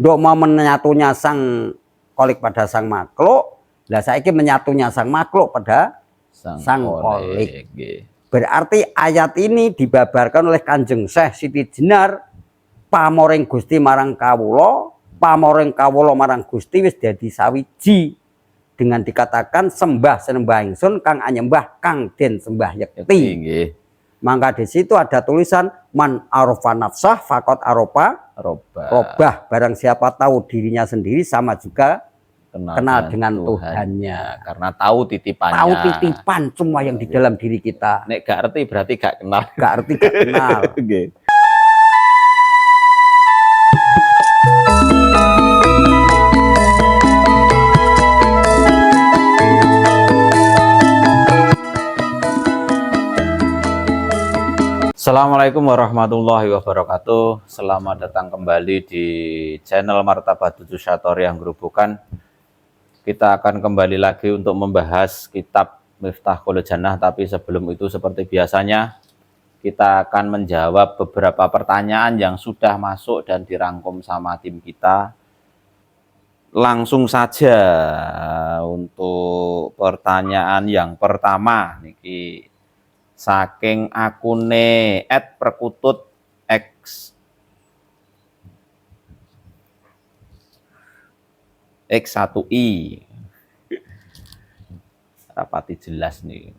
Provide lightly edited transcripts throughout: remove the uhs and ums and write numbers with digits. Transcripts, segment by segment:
Ndok mau menyatunya sang kolik pada sang makhluk, lah saiki menyatunya sang makhluk pada sang kolik. Berarti ayat ini dibabarkan oleh Kanjeng Syekh Siti Jenar, pamoring Gusti marang kawula, pamoring kawula marang Gusti wis dadi sawiji. Dengan dikatakan sembah senembah ingsun kang anyembah kang den sembah yekti. Maka di situ ada tulisan man arofa nafsah fakot aropa robah. Barang siapa tahu dirinya sendiri sama juga kenal dengan Tuhannya. Karena tahu titipannya. Tahu titipan semua yang di dalam diri kita. Nek gak ngerti berarti gak kenal. Gak ngerti gak kenal. Assalamualaikum warahmatullahi wabarakatuh. Selamat datang kembali di channel Martabat Dudu Satori yang Gerobokan. Kita akan kembali lagi untuk membahas kitab Miftahul Jannah. Tapi sebelum itu seperti biasanya kita akan menjawab beberapa pertanyaan yang sudah masuk dan dirangkum sama tim kita. Langsung saja untuk pertanyaan yang pertama niki saking akune @perkutut x1i rapati jelas nih.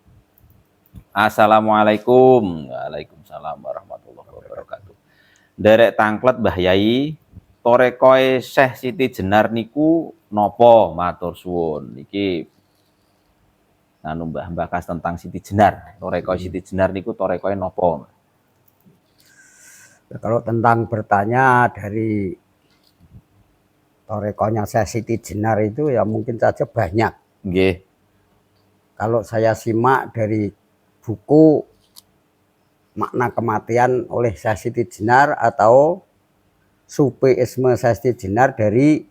Assalamualaikum. Waalaikumsalam warahmatullahi wabarakatuh. Derek tangklet Mbah Yai, torekoe Syekh Siti Jenar niku nopo matur suwun. Niki anu Mbah bakas tentang Siti Jenar. Torekoe Siti Jenar niku torekoe nopo? Kalau tentang bertanya dari torekonya Syekh Siti Jenar itu ya mungkin saja banyak. Nggih. Kalau saya simak dari buku Makna Kematian oleh Syekh Siti Jenar atau Sufiisme Syekh Siti Jenar dari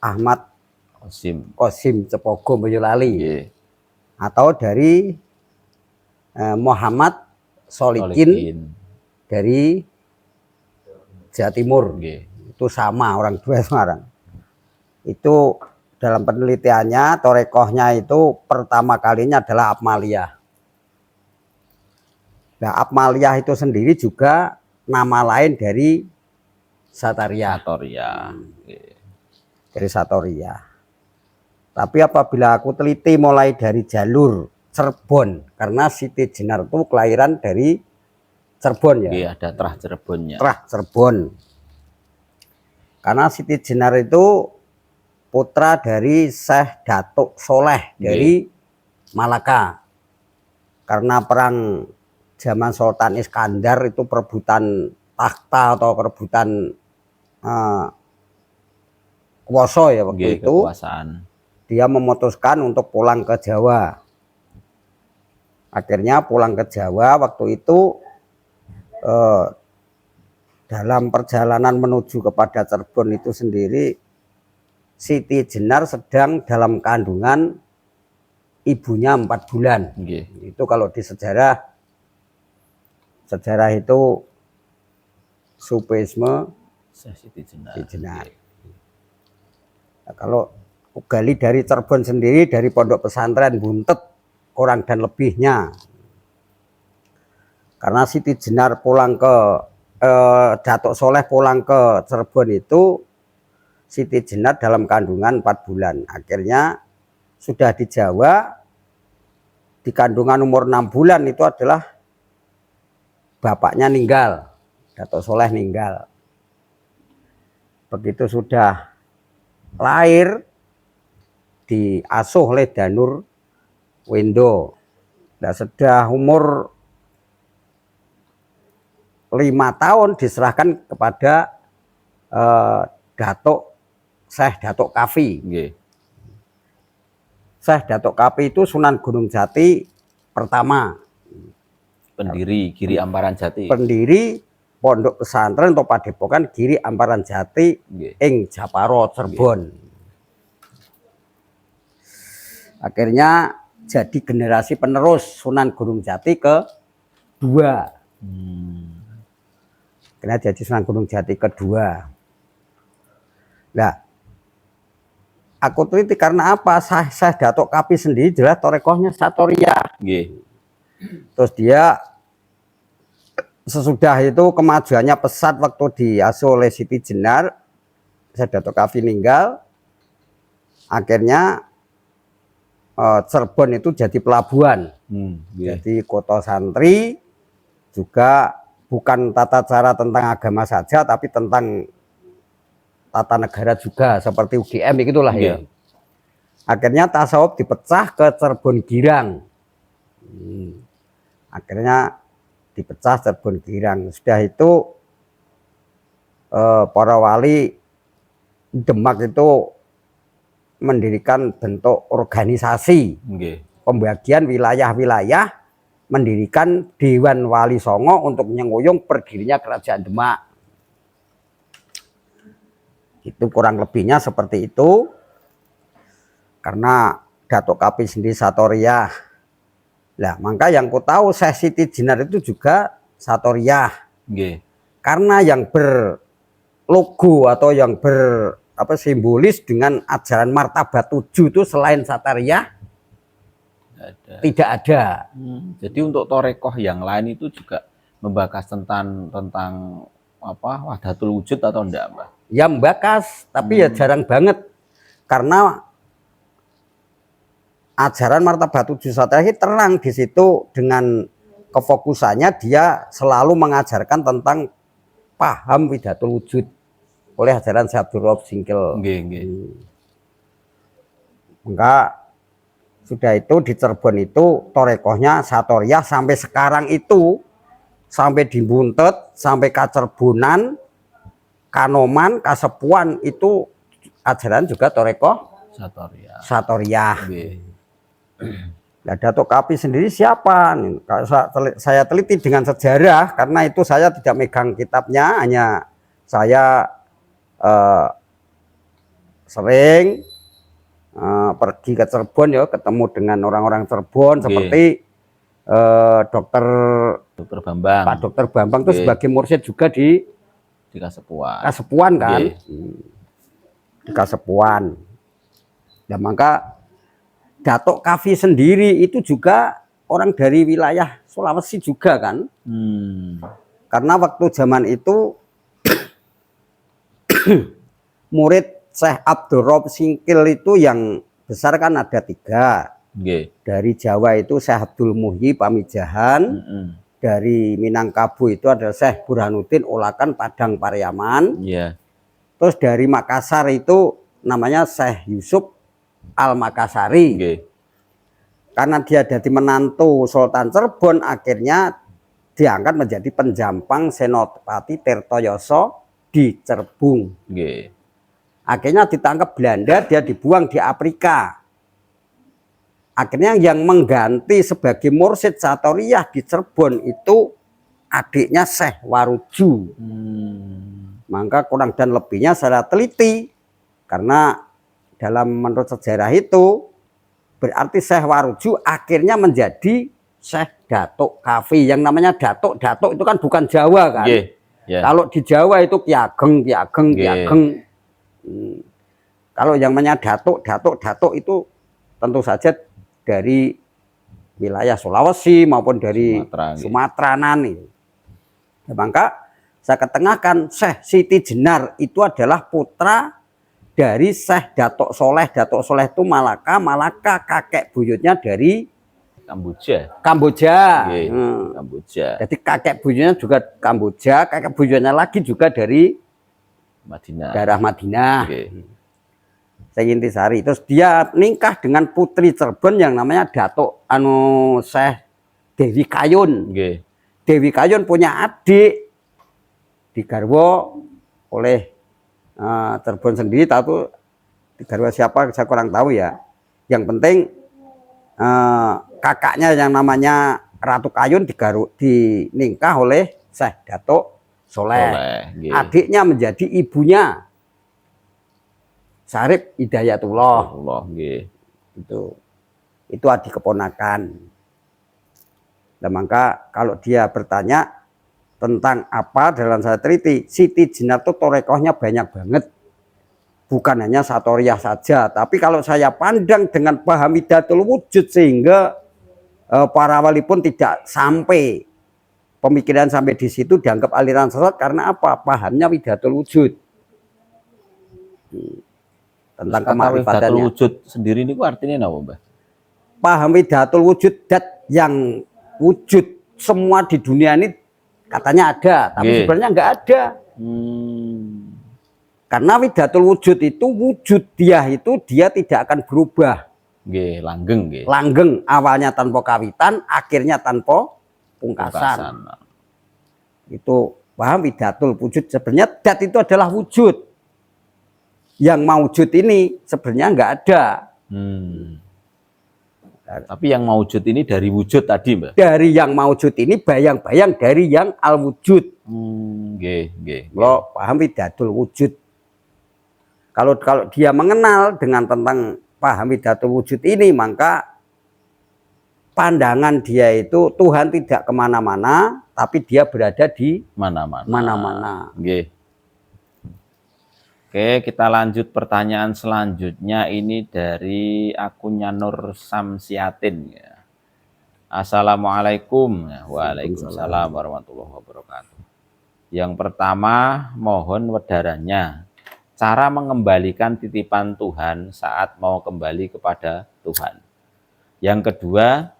Ahmad Qasim Cepogo Boyolali, atau dari Muhammad Solikin dari Jawa Timur. Itu sama, orang dua orang. Itu dalam penelitiannya torekohnya itu pertama kalinya adalah Apmaliyah. Nah, Apmaliyah itu sendiri juga nama lain dari Sataria. Dari Satoria. Tapi apabila aku teliti mulai dari jalur Cirebon, karena Siti Jenar itu kelahiran dari Cirebon ya. Iya, ada Trah Cirebonnya. Trah Cirebon. Karena Siti Jenar itu putra dari Syekh Datuk Soleh dari Malaka. Karena perang zaman Sultan Iskandar itu perebutan takhta atau perebutan kuasa ya waktu itu. Kekuasaan. Dia memutuskan untuk pulang ke Jawa. Akhirnya pulang ke Jawa waktu itu dalam perjalanan menuju kepada Cirebon itu sendiri Siti Jenar sedang dalam kandungan ibunya 4 bulan. Itu kalau di sejarah itu Sufiisme Siti Jenar. Nah, kalau gali dari Cirebon sendiri, dari pondok pesantren Buntet kurang dan lebihnya, karena Siti Jenar pulang ke Datuk Soleh pulang ke Cirebon itu Siti Jenar dalam kandungan 4 bulan. Akhirnya sudah di Jawa, di kandungan umur 6 bulan itu adalah bapaknya meninggal, Datuk Soleh meninggal. Begitu sudah lahir diasuh oleh Danur Wendo. Nah, sudah umur 5 tahun diserahkan kepada Syekh Datuk Kafi. Syekh Datuk Kafi itu Sunan Gunung Jati pertama. Pendiri Giri Amparan Jati. Pendiri pondok pesantren atau padepokan Giri Amparan Jati ing Japaro Cirebon. Akhirnya jadi generasi penerus Sunan Gunung Jati kedua. Karena jadi Sunan Gunung Jati kedua. Nah, aku teliti karena apa? Syekh Datuk Kafi sendiri jelas torekohnya Satoriyah. Nggih. Terus dia sesudah itu kemajuannya pesat waktu diasuh oleh Siti Jenar, Syekh Datuk Kafi meninggal. Akhirnya Cirebon itu jadi pelabuhan, jadi kota santri, juga bukan tata cara tentang agama saja, tapi tentang tata negara juga, seperti UGM itulah ya. Akhirnya tasawuf dipecah ke Cirebon Girang. Akhirnya dipecah Cirebon Girang. Sudah itu para wali Demak itu mendirikan bentuk organisasi pembagian wilayah-wilayah, mendirikan Dewan Wali Songo untuk menyenguyung berdirinya Kerajaan Demak. Itu kurang lebihnya seperti itu. Karena Datuk Kafi sendiri Satoriyah. Nah, maka yang ku tahu Syekh Siti Jenar itu juga Satoriyah. Karena yang berlogo atau yang simbolis dengan ajaran martabat 7 itu selain Satoriyah tidak ada. Jadi untuk torekoh yang lain itu juga membahas tentang wahdatul wujud atau enggak, Mbak? Ya membahas, tapi ya jarang banget. Karena ajaran martabat 7 Satoriyah terang di situ, dengan kefokusannya dia selalu mengajarkan tentang paham wahdatul wujud oleh ajaran Syekh Abdul Rauf Singkil. Maka sudah itu di Cirebon itu torekohnya Satoriyah sampai sekarang itu, sampai di Buntet, sampai Kacerbonan, Kanoman, Kasepuan itu ajaran juga torekoh Satoriyah. Nah, Datuk Kafi sendiri siapa? Kalau saya teliti dengan sejarah, karena itu saya tidak megang kitabnya, hanya saya sering pergi ke Cirebon ya, ketemu dengan orang-orang Cirebon seperti Dokter Bambang. Pak Dokter Bambang itu sebagai mursyid juga di Kasepuan kan, di Kasepuan. Dan maka Datuk Kafi sendiri itu juga orang dari wilayah Sulawesi juga kan, karena waktu zaman itu murid Syekh Abdul Rauf Singkil itu yang besar kan ada 3. Dari Jawa itu Syekh Abdul Muhyi Pamijahan, dari Minangkabau itu adalah Syekh Burhanuddin Ulakan Padang Pariaman, terus dari Makassar itu namanya Syekh Yusuf Al-Makassari. Karena dia jadi menantu Sultan Cirebon, akhirnya diangkat menjadi penjampang Senopati Tirtoyoso di Cerbung. Akhirnya ditangkap Belanda, dia dibuang di Afrika. Akhirnya yang mengganti sebagai mursyid Satoriyah di Cirebon itu adiknya Syekh Waruju. Maka kurang dan lebihnya saya teliti, karena dalam menurut sejarah itu berarti Syekh Waruju akhirnya menjadi Syekh Datuk Kafi. Yang namanya Datuk itu kan bukan Jawa kan. Kalau di Jawa itu Ki Ageng. Kalau yang namanya Datuk itu tentu saja dari wilayah Sulawesi maupun dari Sumatera Nani. Ya, maka saya ketengahkan Syekh Siti Jenar itu adalah putra dari Syekh Datuk Soleh. Datuk Soleh itu Malaka kakek buyutnya dari Kamboja. Jadi kakek buyutnya juga Kamboja, kakek buyutnya lagi juga dari daerah Madinah. Syekh Intisari. Terus dia nikah dengan putri Cirebon yang namanya Datuk Syekh Dewi Kayun. Dewi Kayun punya adik digarwa oleh Cirebon sendiri, tahu digarwa siapa saya kurang tahu ya. Yang penting kakaknya yang namanya Ratu Kayun dinikah oleh Syekh Datuk Soleh. Adiknya menjadi ibunya Syarif Hidayatullah. Itu adik keponakan. Dan maka kalau dia bertanya tentang apa dalam saya teliti, Siti Jenar itu torekohnya banyak banget. bukan hanya satoriyah saja, tapi kalau saya pandang dengan paham widatul wujud sehingga para wali pun tidak sampai pemikiran sampai di situ dianggap aliran sesat karena apa? Pahamnya widatul wujud. Tentang kemarifatannya. Widatul wujud sendiri ini artinya apa, Mbah? Paham widatul wujud, dat yang wujud semua di dunia ini katanya ada, tapi sebenarnya enggak ada. Karena widatul wujud itu wujud dia tidak akan berubah. Langgeng. Langgeng, awalnya tanpa kawitan, akhirnya tanpa pungkasan. Itu paham widatul wujud. Sebenarnya dat itu adalah wujud. Yang maujud ini sebenarnya enggak ada. Tapi yang maujud ini dari wujud tadi, Mbak? Dari yang maujud ini bayang-bayang dari yang al-wujud. Lo paham widatul wujud. Kalau dia mengenal dengan tentang paham widatul wujud ini, maka pandangan dia itu Tuhan tidak kemana-mana, tapi dia berada di mana-mana. Oke, kita lanjut pertanyaan selanjutnya. Ini dari akunnya Nur Samsiatin. Assalamualaikum. Waalaikumsalam warahmatullahi wabarakatuh. Yang pertama, mohon wedarannya. Cara mengembalikan titipan Tuhan saat mau kembali kepada Tuhan. Yang kedua,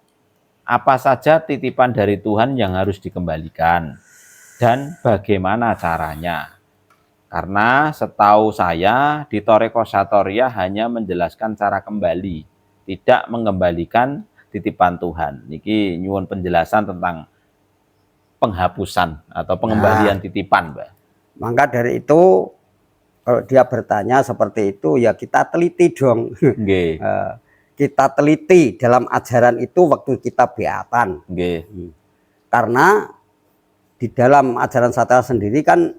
apa saja titipan dari Tuhan yang harus dikembalikan dan bagaimana caranya? Karena setahu saya di Thoreko Satoriyah hanya menjelaskan cara kembali, tidak mengembalikan titipan Tuhan. Niki nyuwun penjelasan tentang penghapusan atau pengembalian titipan, Mbak. Maka dari itu kalau dia bertanya seperti itu, ya kita teliti dong. Kita teliti dalam ajaran itu waktu kita beatan. Karena di dalam ajaran Satoriyah sendiri kan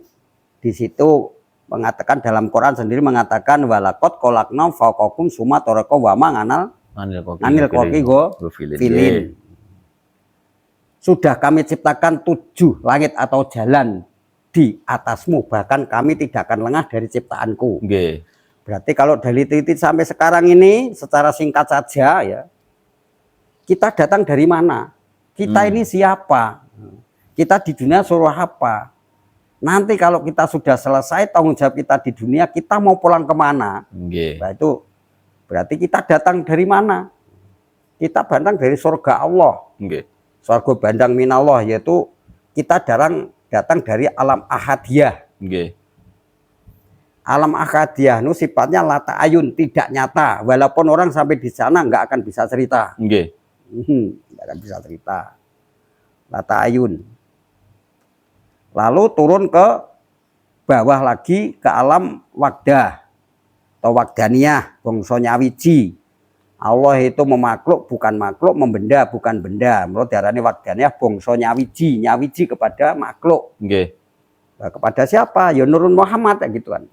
di situ mengatakan, dalam Quran sendiri mengatakan walakot kolakna fauqakum summa toreko wama anil koki go filin. Sudah kami ciptakan 7 langit atau jalan di atasmu, bahkan kami tidak akan lengah dari ciptaanku. Berarti kalau dari titik sampai sekarang ini secara singkat saja ya, kita datang dari mana? Kita ini siapa? Kita di dunia suruh apa? Nanti kalau kita sudah selesai tanggung jawab kita di dunia, kita mau pulang kemana? Nah, itu berarti kita datang dari mana? Kita datang dari surga Allah. Surga bandang minallah, yaitu kita datang dari alam ahadiyah. Alam ahadiyah itu sifatnya lata ayun, tidak nyata. Walaupun orang sampai di sana nggak akan bisa cerita. Nggak akan bisa cerita. Lata ayun. Lalu turun ke bawah lagi ke alam wagdah atau wagdaniyah, bangsa wiji. Allah itu memakhluk bukan makhluk, membenda bukan benda. Menurut darahnya wagdaniyah, bangsa nyawiji kepada makhluk. Nah, kepada siapa? Ya Nurun Muhammad ya gitu kan.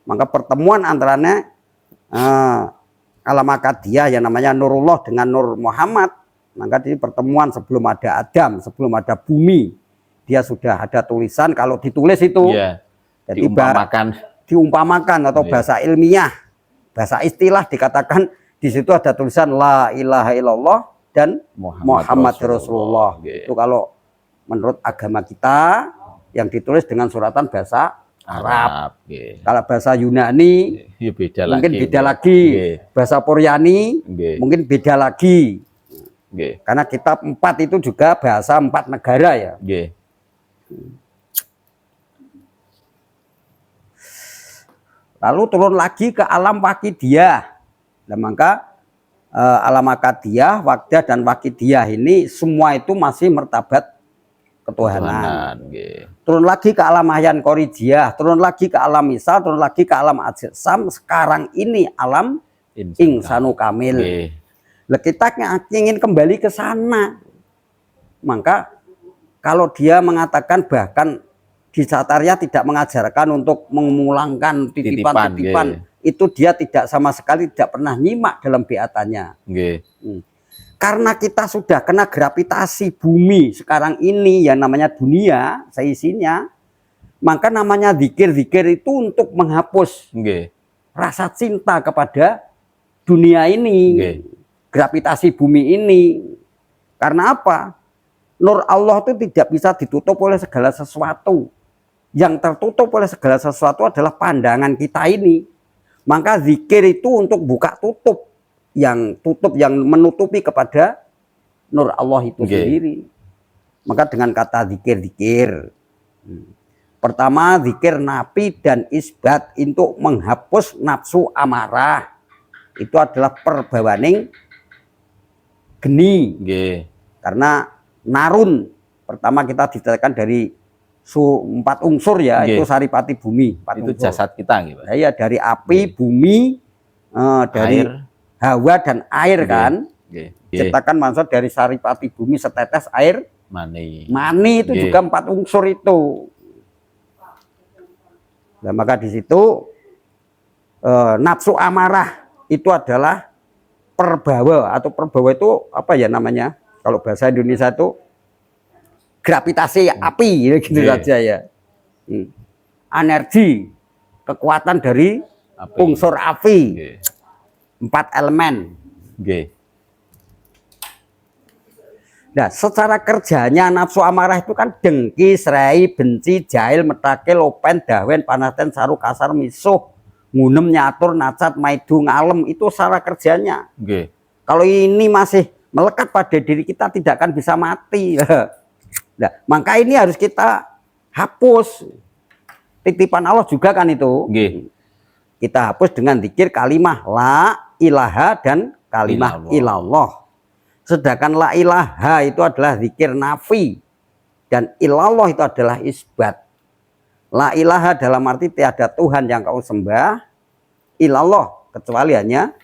Maka pertemuan antaranya alam akadiyah yang namanya Nurullah dengan Nur Muhammad. Maka di pertemuan sebelum ada Adam, sebelum ada bumi, dia sudah ada tulisan. Kalau ditulis itu jadi diumpamakan atau bahasa ilmiah, bahasa istilah dikatakan di situ ada tulisan la ilaha illallah dan Muhammad Rasulullah. Itu kalau menurut agama kita yang ditulis dengan suratan bahasa Arab. Kalau bahasa Yunani mungkin beda lagi. Bahasa Poryani mungkin beda lagi. Karena kitab 4 itu juga bahasa 4 negara ya. Lalu turun lagi ke alam wakidiyah. Nah, maka alam akadiyah, wagdah dan wakidiyah ini semua itu masih martabat ketuhanan. Turun lagi ke alam ahyan korijiyah, turun lagi ke alam misal, turun lagi ke alam ajsam. Sekarang ini alam insanu kamil. Nah, kita ingin kembali ke sana. Maka kalau dia mengatakan bahkan di Satoriyah tidak mengajarkan untuk mengulangkan titipan-titipan, itu dia tidak sama sekali tidak pernah nyimak dalam beatannya. Karena kita sudah kena gravitasi bumi sekarang ini yang namanya dunia seisinya, maka namanya zikir-zikir itu untuk menghapus rasa cinta kepada dunia ini, gravitasi bumi ini. Karena apa? Nur Allah itu tidak bisa ditutup oleh segala sesuatu. Yang tertutup oleh segala sesuatu adalah pandangan kita ini. Maka zikir itu untuk buka tutup. Yang menutupi kepada nur Allah itu sendiri. Maka dengan kata zikir. Pertama, zikir nafi dan isbat untuk menghapus nafsu amarah. Itu adalah perbawaning geni. Karena narun, pertama kita diciptakan dari 4 unsur ya, itu saripati bumi. Itu unsur. Jasad kita gitu. Ya, dari api, bumi, dari air. Hawa dan air kan. Ciptakan manusia dari saripati bumi setetes air mani. Mani itu juga 4 unsur itu. Nah, maka di situ nafsu amarah itu adalah perbawa, atau perbawa itu apa ya namanya? Kalau bahasa Indonesia itu gravitasi api gitu saja ya. Energi, kekuatan dari api. Unsur api. 4 elemen. Nah, secara kerjanya nafsu amarah itu kan dengki, serai, benci, jahil, metake, lopen, dawen, panaten, saru, kasar, misuh, ngunem, nyatur, nacat, maidu, ngalem, itu secara kerjanya. Kalau ini masih melekat pada diri kita, tidak akan bisa mati. Nah, maka ini harus kita hapus. Titipan Allah juga kan itu. Kita hapus dengan zikir kalimah la ilaha dan kalimah ilallah. Sedangkan la ilaha itu adalah zikir nafi dan ilallah itu adalah isbat. La ilaha dalam arti tiada Tuhan yang kau sembah, ilallah kecuali hanya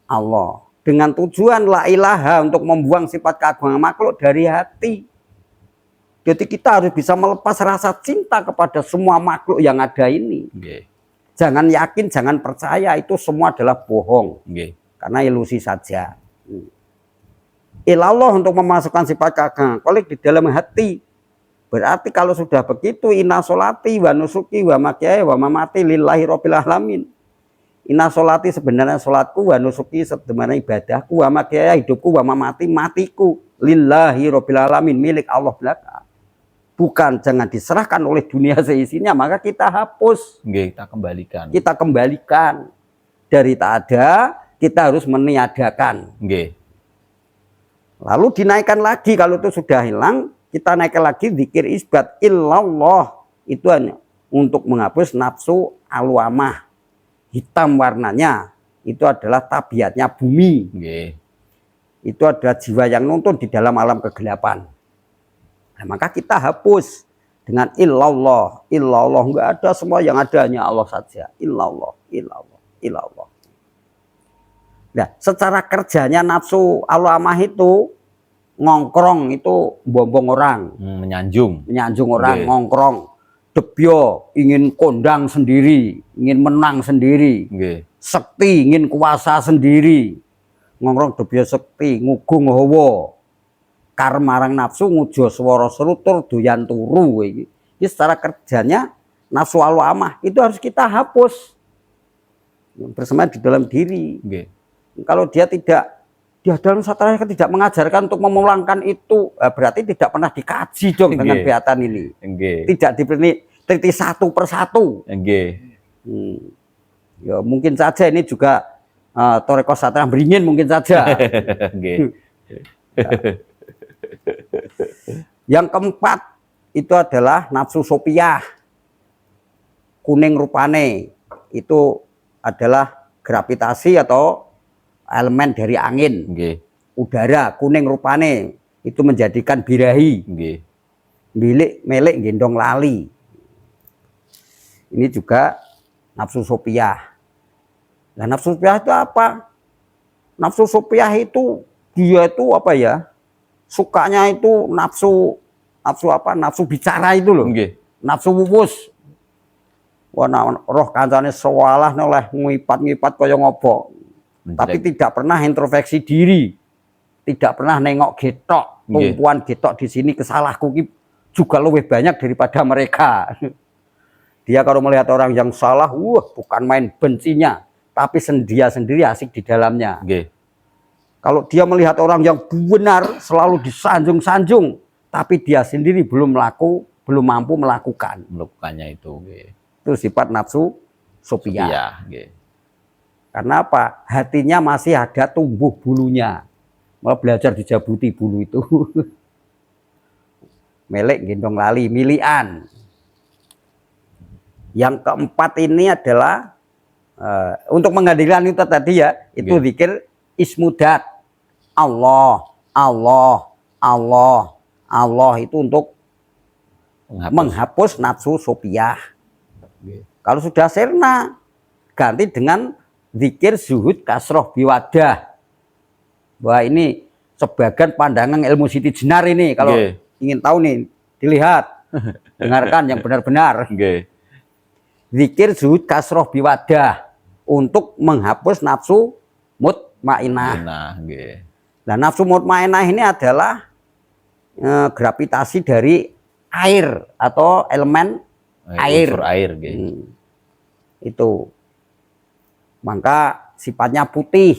Allah. Dengan tujuan la ilaha untuk membuang sifat keagungan makhluk dari hati. Jadi kita harus bisa melepas rasa cinta kepada semua makhluk yang ada ini. Jangan yakin, jangan percaya itu semua adalah bohong. Karena ilusi saja. Ilallah untuk memasukkan sifat keagungan kolik di dalam hati. Berarti kalau sudah begitu, inna solati wa nusuki wa makyaya wa mamati lillahi rabbil alamin. Inna solati sebenarnya solatku, wa nusuki sebenarnya ibadahku, wa makyaya hidupku, wa mamati matiku lillahi rabbil alamin, milik Allah belaka. Bukan, jangan diserahkan oleh dunia seisinya, maka kita hapus. Kita kembalikan. Kita kembalikan. Dari tak ada, kita harus meniadakan. Lalu dinaikkan lagi, kalau itu sudah hilang, kita naikkan lagi zikir isbat illallah. Itu hanya untuk menghapus nafsu alwamah. Hitam warnanya, itu adalah tabiatnya bumi. Itu adalah jiwa yang nuntun di dalam alam kegelapan. Nah, maka kita hapus dengan illallah. Illallah, enggak ada, semua yang ada hanya Allah saja. Illallah, illallah, illallah. Nah, secara kerjanya nafsu alwamah itu ngongkrong, itu bombong orang, menyanjung orang, ngongkrong, debyo, ingin kondang sendiri, ingin menang sendiri, sekti, ingin kuasa sendiri, ngongkrong debyo sekti, ngugung hawa, karmarang nafsu, ngujo swara serutur, doyan turu. Ini secara kerjanya nafsu alwamah itu harus kita hapus bersama di dalam diri. Kalau dia dalam satranya tidak mengajarkan untuk memulangkan itu, berarti tidak pernah dikaji dong dengan beatan ini. Tidak diberi teliti satu persatu. Ya, mungkin saja ini juga Toreko Satra beringin mungkin saja. Yang keempat itu adalah nafsu sopiah. Kuning rupane itu adalah gravitasi atau elemen dari angin. Udara kuning rupane itu menjadikan birahi. Milik melek gendong lali. Ini juga nafsu sopiah. Nah, nafsu sopiah itu apa? Nafsu sopiah itu dia itu apa ya? Sukanya itu nafsu apa? Nafsu bicara itu loh. Nafsu wuwus. Wah, roh kancane sewalah oleh ngipat-ngipat kaya ngopo. Tapi tidak pernah introspeksi diri, tidak pernah nengok getok, tumpuan getok di sini kesalahanku juga lebih banyak daripada mereka. Dia kalau melihat orang yang salah, bukan main bencinya, tapi dia sendiri asik di dalamnya. Nggih. Kalau dia melihat orang yang benar selalu disanjung-sanjung, tapi dia sendiri belum mampu melakukannya itu. Nggih. Itu sifat nafsu sopiyah. Iya, nggih. Karena apa? Hatinya masih ada tumbuh bulunya. Mau belajar dijabuti bulu itu. Melek gendong lali, milian. Yang keempat ini adalah untuk menghadirkan itu tadi ya, itu zikir ismudat. Allah, Allah, Allah, Allah itu untuk menghapus nafsu sopiyah. Kalau sudah sirna, ganti dengan zikir zuhud kasroh biwadah. Wah, ini sebagian pandangan ilmu Siti Jenar ini. Kalau ingin tahu nih, dilihat, dengarkan yang benar-benar. Zikir zuhud kasroh biwadah untuk menghapus nafsu mutmainah. Nah, nafsu mutmainah ini adalah gravitasi dari air atau elemen air. Itu. Maka sifatnya putih.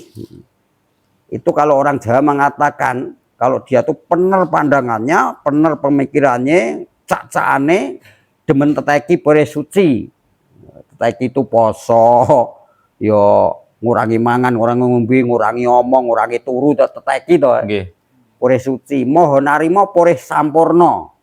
Itu kalau orang Jawa mengatakan kalau dia tuh bener pandangannya, bener pemikirannya, cak-cakane demen teteki boleh suci. Teteki itu poso, yo ngurangi mangan, ngurangi ngombe, ngurangi omong, ngurangi turu, teteki to. Boleh suci, mohon narimo boleh sampurno.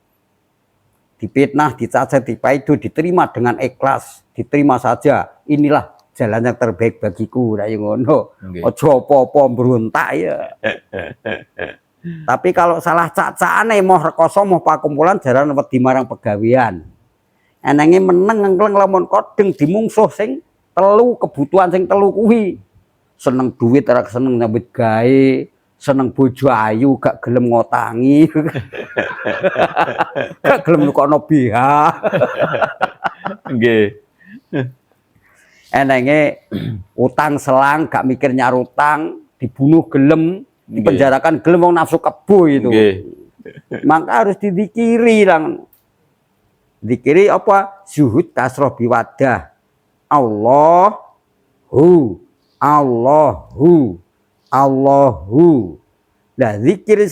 Dipitnah, dicacat, dipaidu, diterima dengan ikhlas, diterima saja. Inilah jalan yang terbaik bagiku, nek ngono. Aja apa-apa mbrontak ya. Tapi kalau salah cacane moh rekoso moh pakumpulan jaran wedi marang pegawean. Enenge meneng ngkleng lamun kodeng dimungsuh sing telu kebutuhan sing telu kuwi. Seneng duit ora seneng nyambut gawe, seneng bojo ayu gak gelem ngotangi. Gak gelem nukokno BH. Nggih. Enenge utang selang gak mikir nyarutang, dibunuh gelem, dipenjarakan gelem wong nafsu kebo itu. Maka harus didikiri lang. Dikiri apa? Zuhud kasroh biwadah. Allahu, Allahu, Allahu. Nah, zikir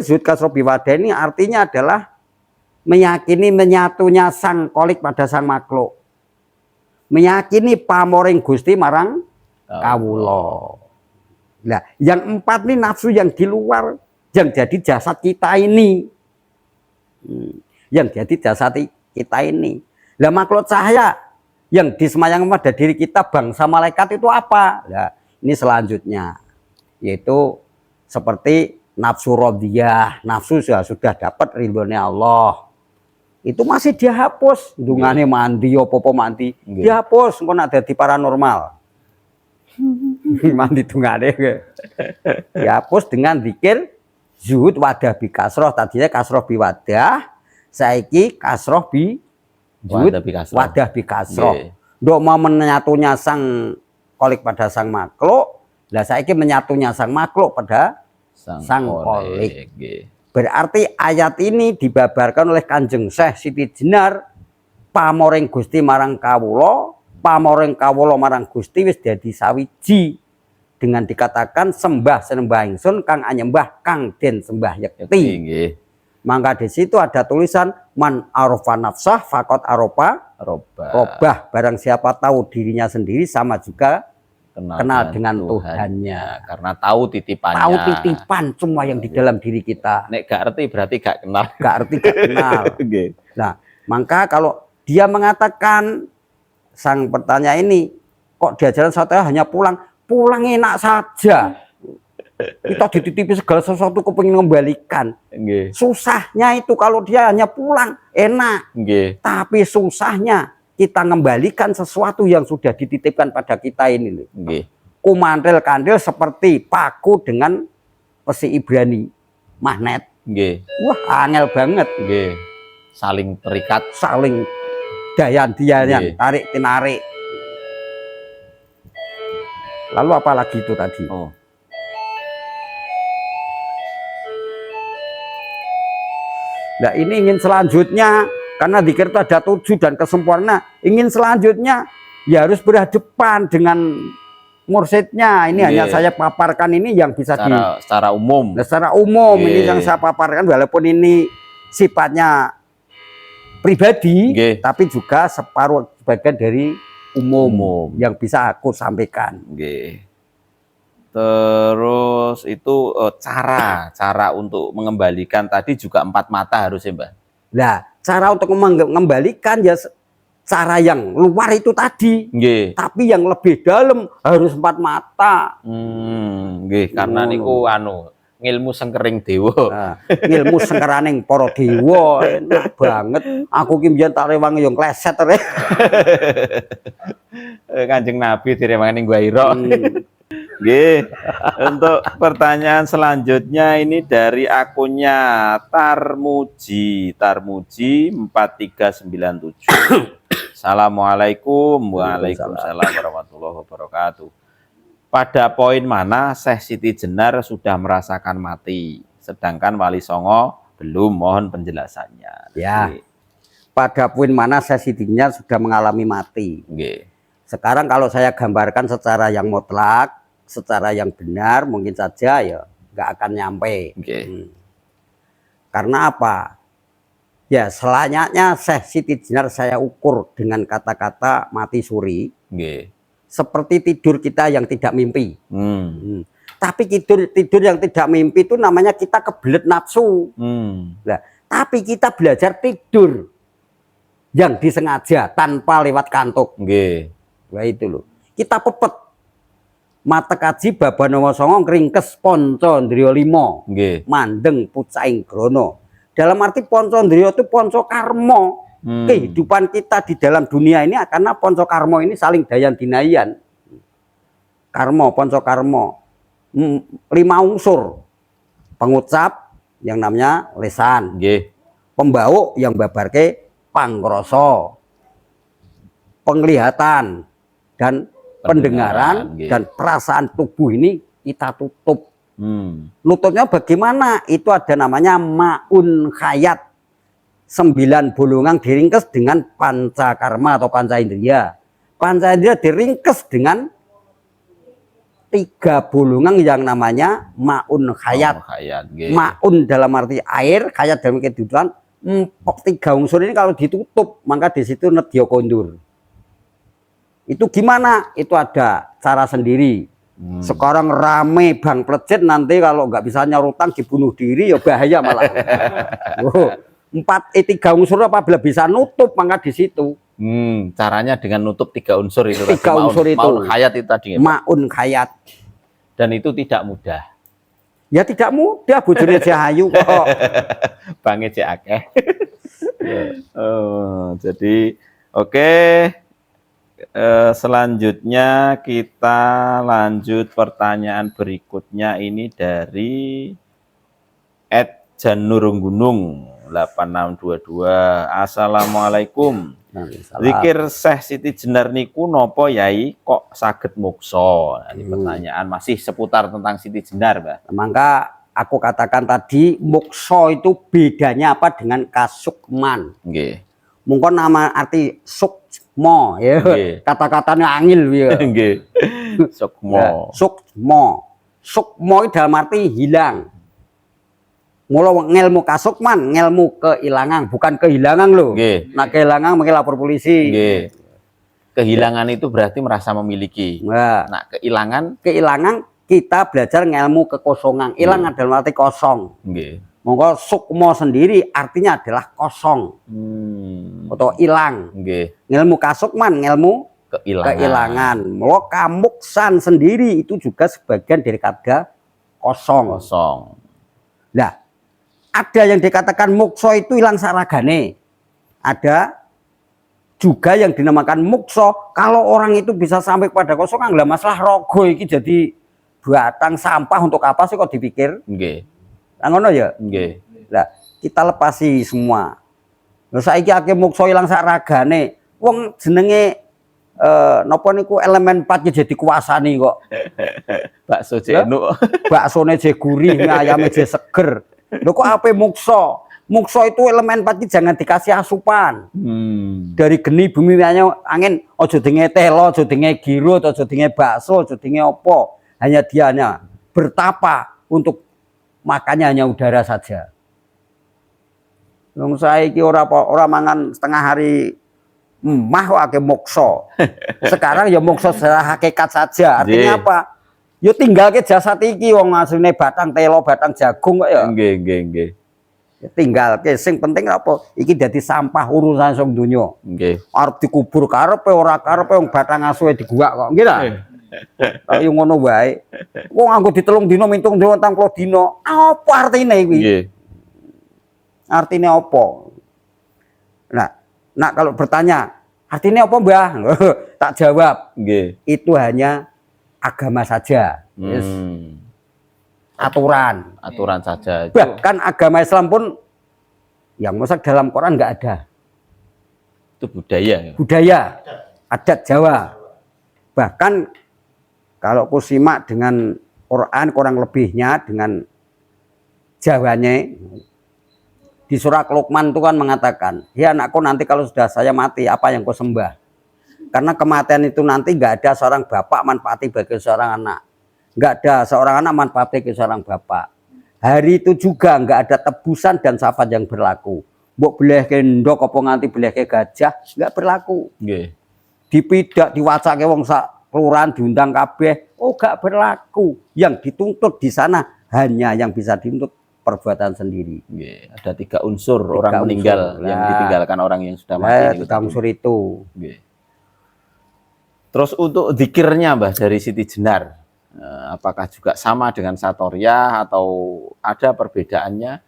zuhud kasroh biwadah ini artinya adalah meyakini menyatunya sang kolik pada sang makhluk. Meyakini pamoring Gusti marang kawula. Nah, yang empat ini nafsu yang di luar, yang jadi jasad kita ini. Yang jadi jasad kita ini. Lah makhluk cahaya yang disemayang pada diri kita bangsa malaikat itu apa? Nah, ini selanjutnya yaitu seperti nafsu rodiyah, nafsu sudah dapat ridhonya Allah. Itu masih dihapus, dungane mandi apa-apa mandi, dihapus engko nek dadi paranormal. Mandi dungane. Dihapus dengan zikir zuhud wadah bi kasroh, tadinya kasroh bi wadah. Saiki kasroh bi wadah bi kasroh. Ndok mau menyatunya sang kolik pada sang makhluk, lah saiki menyatunya sang makhluk pada sang kolik. Berarti ayat ini dibabarkan oleh Kanjeng Syekh Siti Jenar, pamoring Gusti marang kawula, pamoring kawula marang Gusti wis dadi sawiji. Dengan dikatakan sembah senembah ingsun kang anyembah kang den sembah yekti. Maka di situ ada tulisan man arofa nafsah fakot arofa robah. Barang siapa tahu dirinya sendiri sama juga kenal dengan Tuhannya. Karena tahu titipannya. Tahu titipan semua yang di dalam diri kita. Nek gak ngerti berarti gak kenal. Gak ngerti gak kenal. Nah, maka kalau dia mengatakan sang pertanyaan ini kok diajaran saya hanya pulang enak saja. Kita dititipi segala sesuatu kepingin mengembalikan. Susahnya itu kalau dia hanya pulang enak. Tapi susahnya kita mengembalikan sesuatu yang sudah dititipkan pada kita ini. Kumandel-kandel seperti paku dengan besi Ibrani magnet. Wah, angel banget. Saling terikat, saling dayan-dayan, tarik tinarik. Lalu apa lagi itu tadi? Nah, ini ingin selanjutnya karena zikir itu ada 7 dan kesempurnaan. Ingin selanjutnya ya harus berhadapan dengan mursyidnya. Ini hanya Nggih. saya paparkan ini yang bisa secara umum. Nah, secara umum Nggih. ini yang saya paparkan, walaupun ini sifatnya pribadi, Nggih. tapi juga sebagian dari umum yang bisa aku sampaikan. Nggih. Terus itu cara untuk mengembalikan tadi juga 4 mata harusnya, Mbah. Nah, cara untuk mengembalikan ya cara yang luar itu tadi, Nggih. tapi yang lebih dalam harus 4 mata. Nggih, karena niku ngilmu sengkering dewa. Nah, ilmu sengkeraning para dewa enak banget. Aku ki mbiyen tak rewangi yo kleset rek. Kanjeng Nabi direwangani Guairo. Nggih. Untuk pertanyaan selanjutnya ini dari akunnya Tarmuji 4397. Assalamualaikum. Waalaikumsalam warahmatullahi wabarakatuh. Pada poin mana Syekh Siti Jenar sudah merasakan mati, sedangkan Wali Songo belum? Mohon penjelasannya. Ya. Pada poin mana Syekh Siti Jenar sudah mengalami mati. Nggih. Sekarang kalau saya gambarkan secara yang mutlak, secara yang benar, mungkin saja ya nggak akan nyampe. Nggih. Karena apa? Ya selanjutnya Syekh Siti Jenar saya ukur dengan kata-kata mati suri. Nggih. Seperti tidur kita yang tidak mimpi. Tapi tidur yang tidak mimpi itu namanya kita kebelet nafsu. Nah, tapi kita belajar tidur yang disengaja tanpa lewat kantuk. Nggih. Wah itu loh. Kita pepet mata kaji Babanowo Songo ngringkes ponco ndriya 5. Nggih. Mandeng pucaing grono. Dalam arti ponco ndriya itu ponco karma. Kehidupan kita di dalam dunia ini karena ponco karma ini saling dayan dinayan. Karma, ponco karma. 5 unsur. Pengucap yang namanya lesan. Nggih. Pembau yang babarke pangrasa. Penglihatan dan pendengaran nggih. dan perasaan tubuh ini kita tutup. Nutupnya bagaimana? Itu ada namanya maun khayat. 9 bolongan diringkes dengan pancakarma atau panca indria. Panca indria diringkes dengan 3 bolongan yang namanya maun khayat. Maun dalam arti air, khayat dalam kehidupan. 3 unsur ini kalau ditutup, maka di situ nedya kondur. Itu gimana? Itu ada cara sendiri. Sekarang rame bang plecet, nanti kalau nggak bisa nyarutang dibunuh diri ya bahaya malah. 3 unsur apabila bisa nutup maka di situ. Caranya dengan nutup 3 unsur itu. 3 unsur itu. Maun khayat itu tadi. Maun khayat. Dan itu tidak mudah. Ya tidak mudah, bojone Jahayu kok. Bange cek akeh. Jadi oke. Selanjutnya kita lanjut pertanyaan berikutnya ini dari @janurunggunung 8622. Assalamualaikum. Zikir Syekh Siti Jenar niku nopo Yai kok saged muksa? Nah, ini pertanyaan masih seputar tentang Siti Jenar, Mbak. Maka aku katakan tadi muksa itu bedanya apa dengan kasukman. Nggih. Mungkin nama arti sukmo ya. Kata-katanya angil ya. Nggih. Sukmo. Sukmo. Sukmo itu dalam arti hilang. Mula ngelmu kasukman, ngelmu kehilangan, bukan kehilangan loh. Nggih. Nah kehilangan mungkin lapor polisi. Nggih. Kehilangan itu berarti merasa memiliki. Nah, kehilangan kita belajar ngelmu kekosongan. Hilang adalah arti kosong. Nggih. Monggo sukmo sendiri artinya adalah kosong. Atau hilang. Nggih. Ngelmu kasukman, ngelmu kehilangan. Mula kamuksan sendiri itu juga sebagian dari kata kosong. Nah, ada yang dikatakan mukso itu hilang saragane. Ada juga yang dinamakan mukso kalau orang itu bisa sampai pada kosongan, lah masalah rogo iki jadi batang sampah untuk apa sih kok dipikir? Nggih. Ngono ya? Nggih. Lah, kita lepasi semua. Lah saiki akeh mukso hilang saragane. Wong jenenge napa niku elemen 4 jadi kuasani kok. Bakso jenuk. Baksone je gurih, ayame je seger. Lho kok ape mukso? mukso itu elemen 4 jangan dikasih asupan. Dari geni bumi angin, ojo dinge telo, ojo dinge girut, ojo dinge bakso, ojo dinge opo. Hanya dia hanya bertapa untuk makannya hanya udara saja. Wong saiki ora mangan setengah hari mah wae mokso. Sekarang ya mokso secara hakikat saja. Artinya apa? Yo tinggal ke jasad iki wong asline batang telo, batang jagung kok ya. Nggih. Tinggal ke sing penting apa? Iki dadi sampah urusan sing donya. Nggih. Arep dikubur karepe ora karepe wong batang asuhe diguwak kok. Nggih ta? Kaya ngono wae. Wong nganggo ditelung dina, mintung dina, 40 dina. Apa artine iki? Nggih. Artinya apa? Nah, kalau bertanya, artinya apa, Mbah? Tak jawab. Nggih. Itu hanya agama saja. Yes. Aturan saja. Bahkan agama Islam pun yang masak dalam Quran nggak ada. Itu budaya. Budaya, adat Jawa. Bahkan kalau ku simak dengan Quran kurang lebihnya dengan Jawanya, di surah Luqman itu kan mengatakan, ya anakku nanti kalau sudah saya mati apa yang kau sembah? Karena kematian itu nanti nggak ada seorang bapak manfaati bagi seorang anak, nggak ada seorang anak manfaati bagi seorang bapak. Hari itu juga nggak ada tebusan dan syafaat yang berlaku. Mbok boleh kendok apa nganti boleh ke gajah nggak berlaku. Nggih. Dipidak diwacake wong sak kelurahan diundang kabeh, oh nggak berlaku. Yang dituntut di sana hanya yang bisa dituntut perbuatan sendiri. Ada 3 unsur orang meninggal yang ditinggalkan orang yang sudah mati. 3 unsur itu. Terus untuk zikirnya Mbah dari Siti Jenar, apakah juga sama dengan Satoriyah atau ada perbedaannya?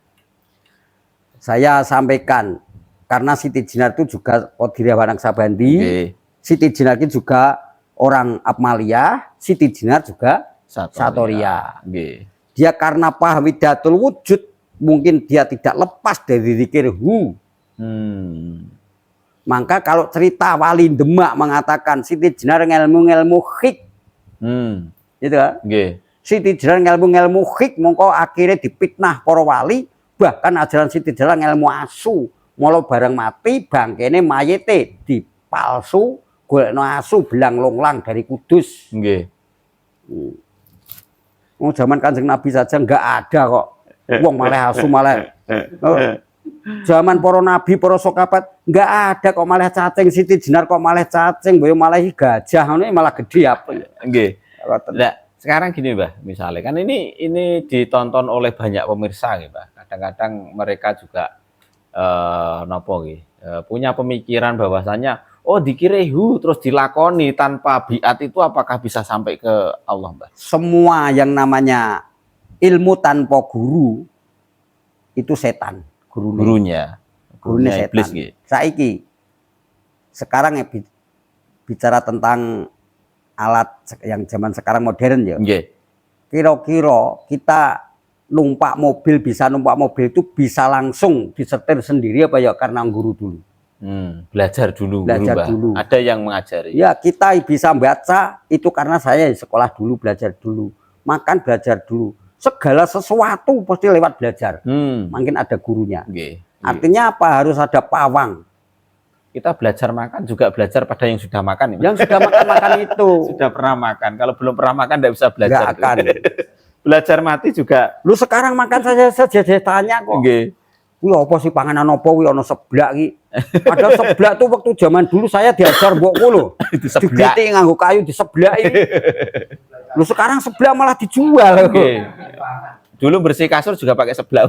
Saya sampaikan karena Siti Jenar itu juga Qadiriyah Wanang Sabandi. Siti Jenar itu juga orang Apmaliyah, Siti Jenar juga Satoriyah. Dia karena paham widatul wujud, mungkin dia tidak lepas dari zikir Maka kalau cerita Wali Demak mengatakan Siti Jenar ngelmu hik, gitu kan? Siti Jenar ngelmu hik, mongko akhirnya dipitnah para wali, bahkan ajaran Siti Jenar ngelmu asu, mula bareng mati bangkene mayite dipalsu, golekno asu belang longlang dari Kudus. Oh, zaman Kanjeng Nabi saja nggak ada kok. Wong malah asu malah. Zaman para nabi, para sahabat nggak ada kok malah cacing. Siti Jenar kok malah cacing, boyo malah gajah ngono malah gede apa. Nggih. Nah, sekarang gini, Mbah, misalnya kan ini ditonton oleh banyak pemirsa nggih, Mbah. Kadang-kadang mereka juga punya pemikiran bahwasanya oh dikira terus dilakoni tanpa biat itu apakah bisa sampai ke Allah, Mbah? Semua yang namanya ilmu tanpa guru itu setan, gurunya setan. Iblis, gitu. Saiki sekarang ya bicara tentang alat yang zaman sekarang modern ya. Kira-kira kita numpak mobil itu bisa langsung disetir sendiri apa ya karena guru dulu? Belajar dulu. Ada yang mengajari. Ya, kita bisa baca itu karena saya sekolah dulu, belajar dulu, makan belajar dulu, segala sesuatu pasti lewat belajar. Mungkin ada gurunya. Artinya apa? Harus ada pawang. Kita belajar makan juga belajar pada yang sudah makan. Yang sudah makan itu. Sudah pernah makan. Kalau belum pernah makan tidak bisa belajar. Nggak akan. Belajar mati juga. Lu sekarang makan saja tanya kok. Wih apa sih panganan apa wih ono seblak ki. Padahal seblak tuh waktu zaman dulu saya diajar mbokku lho. Digiti nganggo kayu diseblaki. Lu sekarang seblak malah dijual. Dulu bersih kasur juga pakai seblak.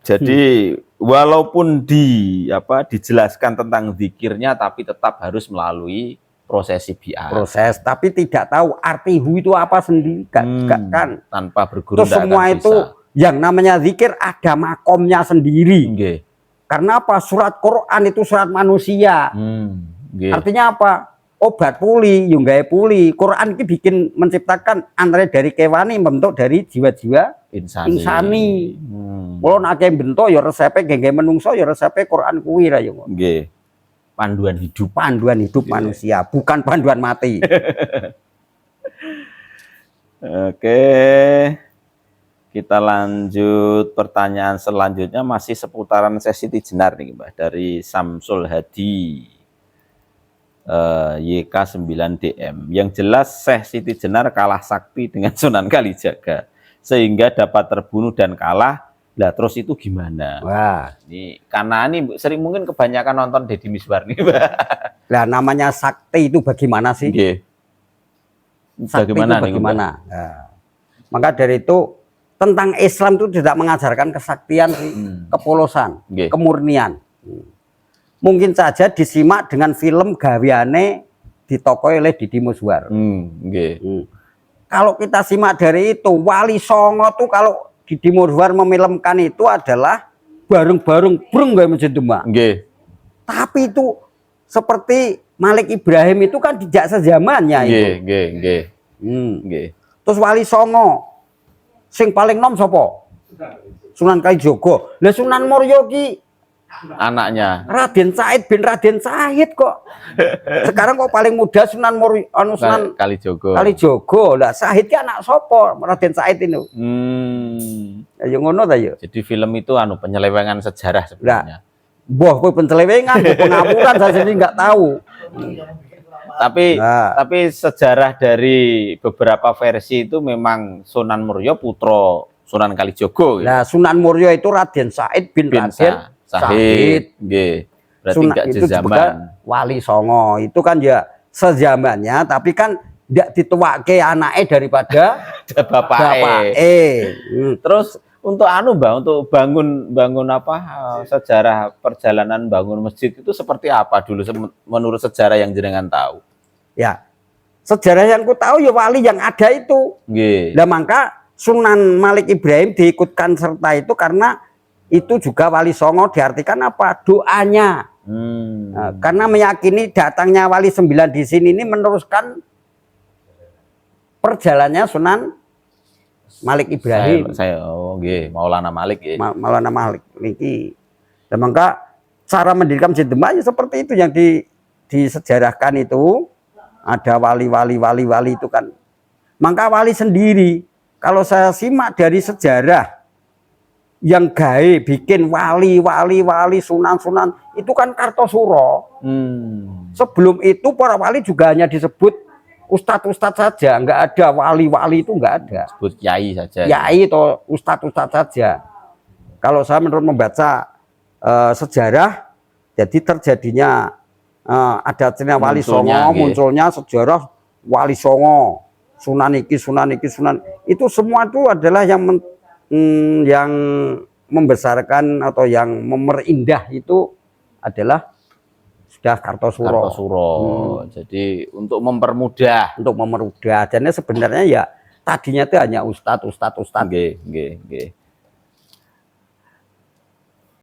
Jadi walaupun dijelaskan tentang zikirnya tapi tetap harus melalui prosesi biar. Tapi tidak tahu arti itu apa sendiri kan. Tanpa berguru. Terus semua itu bisa. Yang namanya zikir ada makomnya sendiri. Karena apa? Surat Quran itu surat manusia. Artinya apa? Obat puli, yunggae puli. Quran ini bikin menciptakan antara dari kewani membentuk dari jiwa-jiwa insani. Kalau nak bentuk ya resepnya gengge menungso ya resepnya Quran kuwi ra yo. Panduan hidup manusia, bukan panduan mati. Oke, kita lanjut pertanyaan selanjutnya masih seputaran Syekh Siti Jenar nih Mbah, dari Samsul Hadi YK9DM. Yang jelas Syekh Siti Jenar kalah sakti dengan Sunan Kalijaga sehingga dapat terbunuh dan kalah. Lah terus itu gimana? Wah, Ini karena ini sering mungkin kebanyakan nonton Deddy Mizwar nih, Mbah. lah namanya sakti itu bagaimana sih? Nggih. Sakti Bagaimana itu nih, bagaimana? Nah, maka dari itu tentang Islam itu tidak mengajarkan kesaktian sih, kepolosan, Nggih. kemurnian. Mungkin saja disimak dengan film gawiane ditokoi oleh Deddy Mizwar. Nggih. Kalau kita simak dari itu, Wali Songo tuh kalau Deddy Mizwar memilmkan itu adalah bareng-bareng breng kayak Masjid Demak. Nggih. Tapi itu seperti Malik Ibrahim itu kan tidak sezamannya itu. Nggih. Nggih. Terus Wali Songo sing paling nom sapa? Sunan Kalijaga. Lah Sunan Muryo ki Anaknya Raden Said bin Raden Said kok. Sekarang kok paling muda Sunan Muryo Sunan Kalijogo. Kalijaga. Lah Said ki anak sapa? Raden Said itu. Ya ngono ta ya. Jadi film itu penyelewengan sejarah sebenarnya. Boh kowe pencelewengan, pengapuran saya sendiri nggak tahu. Tapi sejarah dari beberapa versi itu memang Sunan Muryo putra Sunan Kalijogo. Nah, Sunan Muryo itu Raden Said bin Raden Said. Nggih. Berarti enggak itu juga zaman. Wali Songo. Itu kan ya sezamannya, tapi kan tidak dituake anaknya daripada Bapak. Terus untuk Mbak, untuk bangun apa sejarah perjalanan bangun masjid itu seperti apa dulu menurut sejarah yang jenengan tahu? Ya, sejarah yang ku tahu ya wali yang ada itu. Nggih. Nah, maka Sunan Malik Ibrahim diikutkan serta itu karena itu juga Wali Songo diartikan apa? Doanya. Nah, karena meyakini datangnya Wali 9 di sini ini meneruskan perjalanannya Sunan Malik Ibrahim. Maulana Malik ya. Maulana Malik niki. Dan maka cara mendirikan Masjid Demak ya seperti itu yang disejarahkan itu. Ada wali itu kan. Maka wali sendiri kalau saya simak dari sejarah yang gawe bikin wali sunan itu kan Kartosuro. Sebelum itu para wali juga hanya disebut ustadz saja, nggak ada wali itu nggak ada. Sebut kiai saja. Kiai atau ustadz saja. Kalau saya menurut membaca sejarah, jadi terjadinya ada cerita Wali Songo, munculnya sejarah Wali Songo, Sunan itu semua itu adalah yang membesarkan atau yang memerindah itu adalah sudah Kartosuro. Jadi untuk mempermudah. Dan sebenarnya ya tadinya itu hanya ustadz. Nggih.